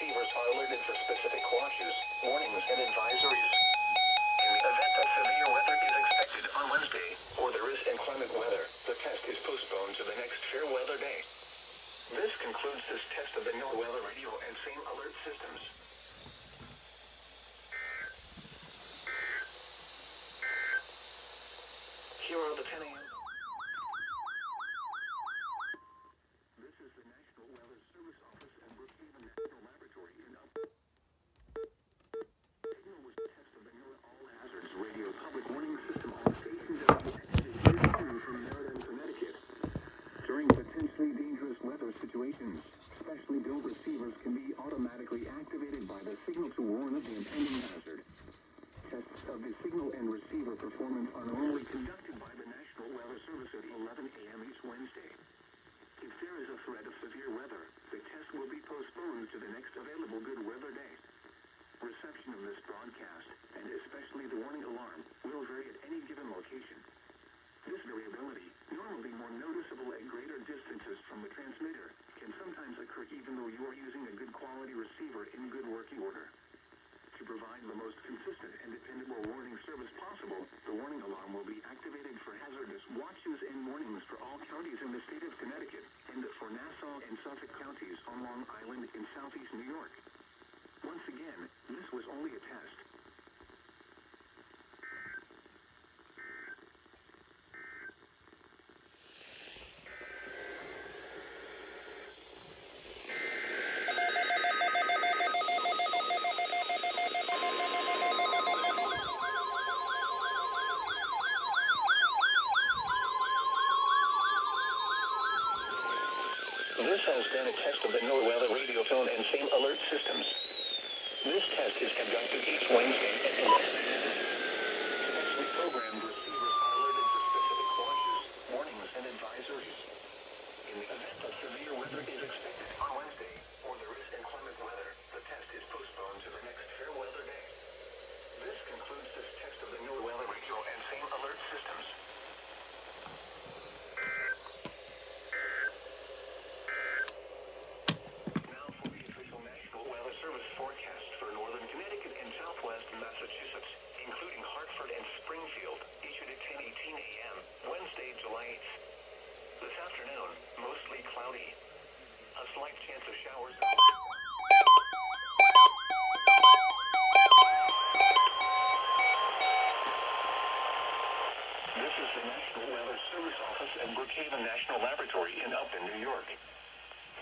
receivers are alerted for specific watches, warnings, and advisories. In the event that severe weather is expected on Wednesday, or there is inclement weather, the test is postponed to the next fair weather day. This concludes this test of the NOAA weather radio and same alert systems. Here are the 10 a.m. This is the National Weather Service Office and Brookhaven National Laboratory in Signal was the test of the NOAA All Hazards Radio Public Warning System on station WXJ42 from Meriden, Connecticut. During potentially dangerous weather situations, specially built receivers can be automatically activated by the signal to warn of the impending hazard. Tests of the signal and receiver performance are normally conducted by the National Weather Service at 11 a.m. each Wednesday. If there is a threat of severe weather, the test will be postponed to the next available good weather day. Reception of this broadcast, and especially the warning alarm, will vary at any given location. This variability, normally more noticeable at greater distances from the transmitter, can sometimes occur even though you are using a good quality receiver in good working order. To provide the most consistent and dependable warning service possible, the warning alarm will be activated for hazardous watches and warnings for all counties in the state of Connecticut and for Nassau and Suffolk counties on Long Island in southeast New York. Once again, this was only a test. This has been a test of the NOAA weather radio tone and same alert systems. This test is conducted each Wednesday at 11 a.m. Specially programmed receivers are alerted for specific watches, warnings, and advisories. In the event that severe weather is expected on Wednesday, or there is inclement weather, the test is postponed to the next fair weather day. This concludes this test of the NOAA weather radio and same alert systems. Forecast for northern Connecticut and southwest Massachusetts, including Hartford and Springfield, issued at 10:18 a.m., Wednesday, July 8th. This afternoon, mostly cloudy. A slight chance of showers. This is the National Weather Service Office and Brookhaven National Laboratory in Upton, New York.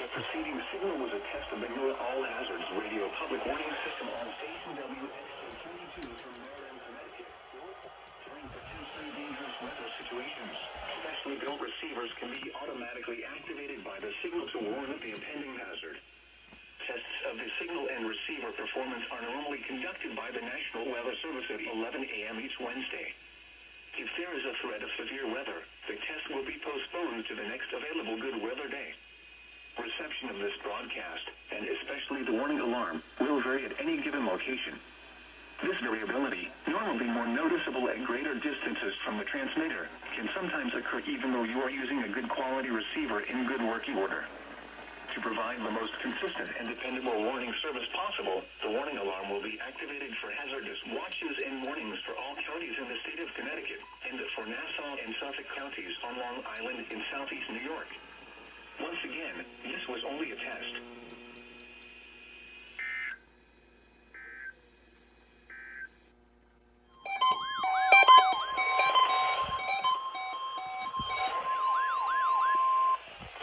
The preceding signal was a test of the NOAA All Hazards Radio Public Warning System on station WXJ42 from Meriden, Connecticut. During potentially dangerous weather situations, specially built receivers can be automatically activated by the signal to warn of the impending hazard. Tests of the signal and receiver performance are normally conducted by the National Weather Service at 11 a.m. each Wednesday. If there is a threat of severe weather, the test will be postponed to the next available good weather day. Reception of this broadcast, and especially the warning alarm, will vary at any given location. This variability, normally more noticeable at greater distances from the transmitter, can sometimes occur even though you are using a good quality receiver in good working order. To provide the most consistent and dependable warning service possible, the warning alarm will be activated for hazardous watches and warnings for all counties in the state of Connecticut and for Nassau and Suffolk counties on Long Island in southeast New York. Once again, this was only a test.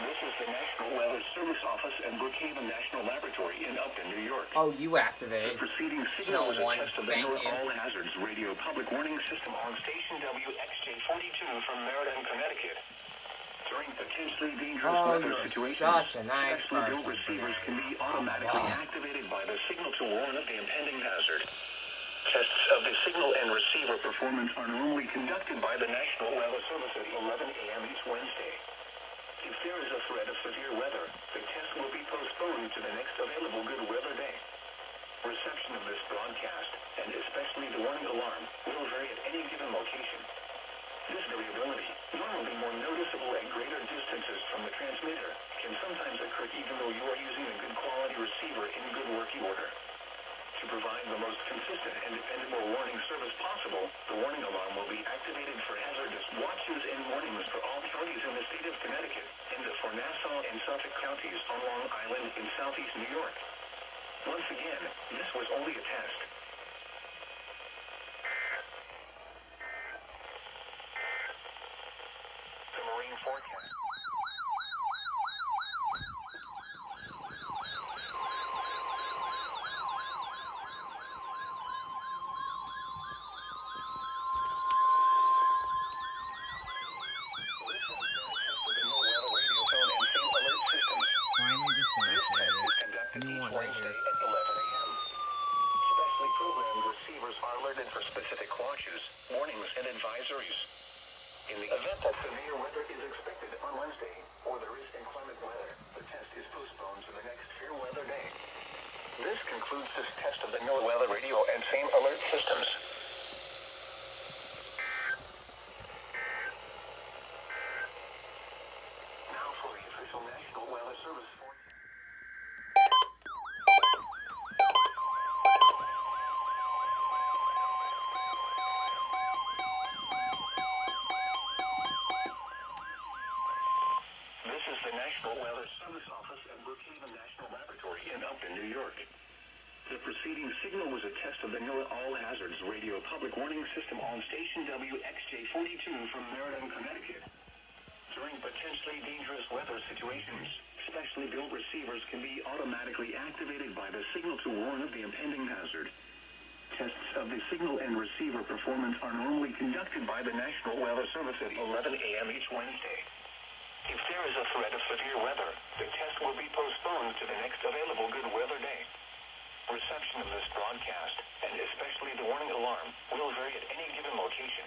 This is the National Weather Service Office and Brookhaven National Laboratory in Upton, New York. Oh, you activate. The preceding signal was a test of the NOAA All Hazards Radio Public Warning System on station WXJ42 from Meriden, Connecticut. During potentially dangerous weather situations, such a nice specially built receivers can be automatically activated by the signal to warn of the impending hazard. Tests of the signal and receiver performance are normally conducted by the National Weather Service at 11 a.m. each Wednesday. If there is a threat of severe weather, the test will be postponed to the next available good weather day. Reception of this broadcast, and especially the warning alarm, will vary at any given location. This variability, Normally more noticeable at greater distances from the transmitter, can sometimes occur even though you are using a good quality receiver in good working order. To provide the most consistent and dependable warning service possible, the warning alarm will be activated for hazardous watches and warnings for all counties in the state of Connecticut and for Nassau and Suffolk counties on Long Island in southeast New York. Once again, this was only a test. The marine forecast. Finally dismantled. New one right here. At 11 a.m. Specially programmed receivers are alerted for specific watches, warnings, and advisories. In the event that severe weather is expected on Wednesday, or there is inclement weather, the test is postponed to the next fair weather day. This concludes this test of the NOAA weather radio and same alert systems. Now for the official National Weather Service forecast. This is the National Weather Service Office at Brookhaven National Laboratory in Upton, New York. The preceding signal was a test of the NOAA All Hazards Radio Public Warning System on station WXJ42 from Meriden, Connecticut. During potentially dangerous weather situations, specially built receivers can be automatically activated by the signal to warn of the impending hazard. Tests of the signal and receiver performance are normally conducted by the National Weather Service at 11 a.m. each Wednesday. If there is a threat of severe weather, the test will be postponed to the next available good weather day. Reception of this broadcast, and especially the warning alarm, will vary at any given location.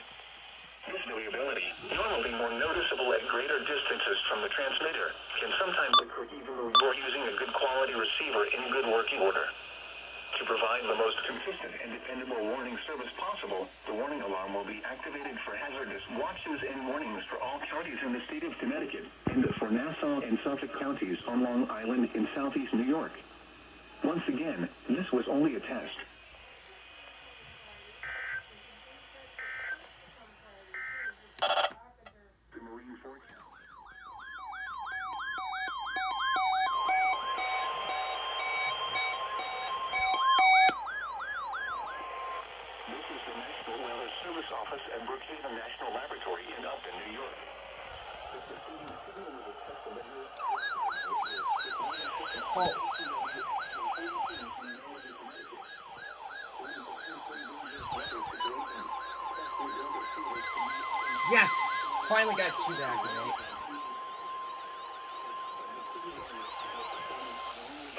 This variability, normally more noticeable at greater distances from the transmitter, can sometimes occur even though you are using a good quality receiver in good working order. To provide the most consistent and dependable warning service possible, the warning alarm will be activated for hazardous watches and warnings for all counties in the state of Connecticut and for Nassau and Suffolk counties on Long Island in southeast New York. Once again, this was only a test. The marine forecast. This is the National Weather Service Office at Brookhaven National Laboratory in Upton, New York. The preceding signal was a test of the Yes! Finally got you to activate.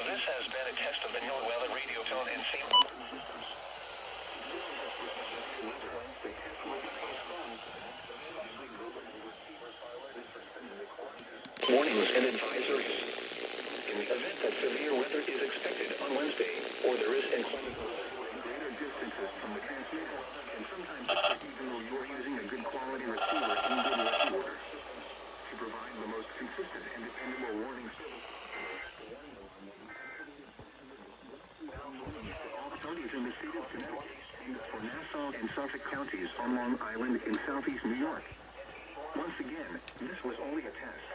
This has been a test of the NOAA weather radio tone and same systems. Warnings and advisories. In the event that severe weather is expected on Wednesday, or there is inclement weather at greater distances from the transmitter, and sometimes even though you are using a good quality receiver in good working order. To provide the most consistent and dependable warning service, all counties in the state of Connecticut and for Nassau and Suffolk counties on Long Island in southeast New York. Once again, this was only a test.